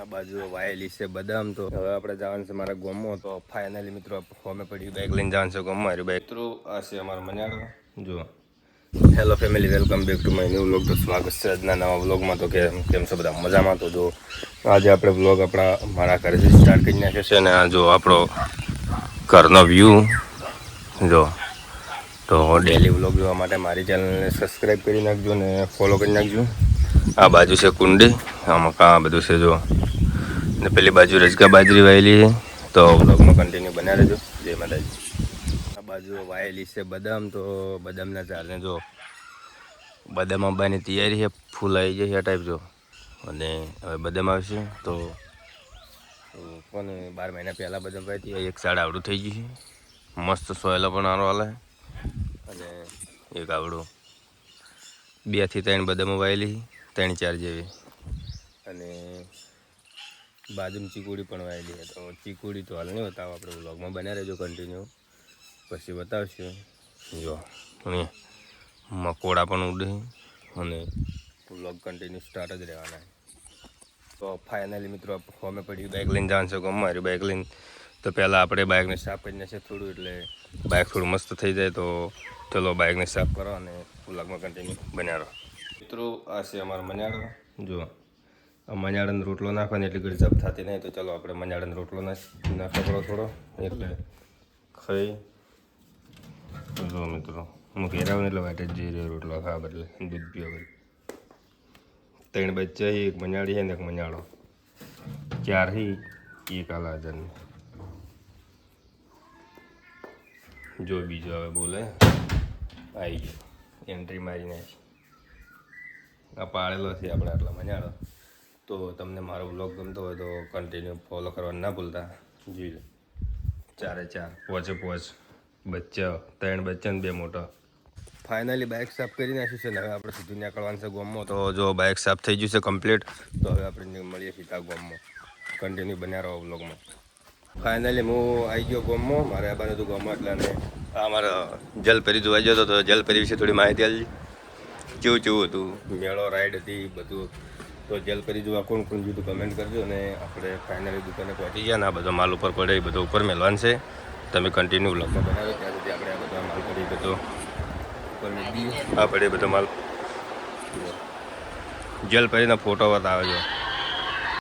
આ બાજુ વાયેલી છે બદામ. તો હવે આપણે જવાનું છે મારા ગામમાં. તો ફાઇનલી મિત્રો ફોમે પડી બાઇક લઈને જવાનું છે ગામમાં. મારી બાઇક મિત્રો આ છે અમારો મન્યાળો. જો hello family, welcome back to my new vlog. તો સ્વાગત છે આજના નવા વ્લોગમાં. તો કેમ છો બધા મજામાં? તો જો આજે આપણે વ્લોગ આપણા મારા ઘરેથી સ્ટાર્ટ કરી નાખ્યો છે. અને આ જો આપણો ઘરનો વ્યૂ જો. તો ડેલી વ્લોગ જોવા માટે મારી ચેનલને સબસ્ક્રાઈબ કરી નાખજો ને ફોલો કરી નાખજો. આ બાજુ છે કુંડી, આમાં આ બધું છે જો. ને પેલી બાજુ રજકા બાજરી વાયેલી છે. તો વ્લોગમાં કન્ટિન્યુ બન્યા રહેજો. જય માતાજી. આ બાજુ વાયેલી છે બદામ. તો બદામના ઝાડને જો બદામ આવવાની તૈયારી છે. ફૂલ આવી જાય આ ટાઈપ જો. અને હવે બદામ આવશે તો કોને 12 મહિના પહેલાં બદામ વાવી એક ઝાડ આવડું થઈ ગયું છે. મસ્ત સોયલો પણ સારો હાલે. અને એક આવડું 2 થી 3 બદામો વાયેલી, 3-4 જેવી. અને બાજુમાં ચીકુડી પણ વાયેલી છે. તો ચીકુડી તો હાલ નહીં બતાવો, આપણે વ્લોગમાં બન્યા રહેજો કન્ટિન્યુ, પછી બતાવશું. જો અને મકોડા પણ ઉડે અને વ્લોગ કન્ટિન્યુ સ્ટાર્ટ જ રહેવાના. તો ફાઇનલી મિત્રો ફોમે પડી બાઇક લઈને જવાનું છે ગામમાં. મારી બાઇક લઈને તો પહેલાં આપણે બાઇકને સાફ કરી નાખીએ થોડું, એટલે બાઇક થોડું મસ્ત થઈ જાય. તો ચલો બાઇકને સાફ કરો અને વ્લોગમાં કન્ટિન્યુ બન્યા રહો. મિત્રો આ છે અમારો મન્યાળો. જો આ મન્યાળાનો રોટલો નાખવાની એટલી ઘડી જપ થતી નહીં. તો ચલો આપણે મન્યાળાનો રોટલો નાખો થોડો, એટલે ખાઈ. જો મિત્રો હું ઘેર આવું એટલે વાટે જ જઈ રહ્યો રોટલો ખાવા બદલે દૂધ પીવા બદલે. 3 બચ્ચા, એક મન્યાળી છે ને એક મન્યાળો. 4 હી, એક આલા હજારની. જો બીજો હવે બોલે આવી ગયો, એન્ટ્રી મારી નાખી. આ પાળેલો છે આપણે આટલા મન્યાળો. તો તમને મારો વ્લોગ ગમતો હોય તો કન્ટિન્યુ ફોલો કરવાનું ના ભૂલતા. જોઈ લો 4 બચ્ચા, 3 બચ્ચા ને 2 મોટા. ફાઇનલી બાઇક સાફ કરી નાખ્યું છે ને હવે આપણે સીધું નીકળવાનું છે ગામમાં. તો જો બાઇક સાફ થઈ ગયું છે કમ્પ્લીટ. તો હવે આપણે મળીએ સીધા ગામમાં. કન્ટિન્યુ બન્યા રહો વ્લોગમાં. ફાઇનલી હું આવી ગયો ગામમાં. મારે આ હતું ગામમાં એટલે. અને આ મારા જલપરી જોવા ગયો હતો. તો જલપરી વિશે થોડી માહિતી આપી. કેવું હતું મેળો, રાઈડ હતી બધું. તો જલપરી જોવા કોણ જોયું કમેન્ટ કરજો. અને આપણે ફાઇનલી દુકાને પહોંચી ગયા ને આ બધો માલ ઉપર પડે એ બધો ઉપર મેળવાનું છે. તમે કન્ટિન્યુ વ્લોગમાં બનાવ્યો ત્યાં સુધી આપણે આ બધા માલ પડી બધો ઉપર મેળવી. આ પડે બધો માલ. જલપરીના ફોટો બતાવે છે.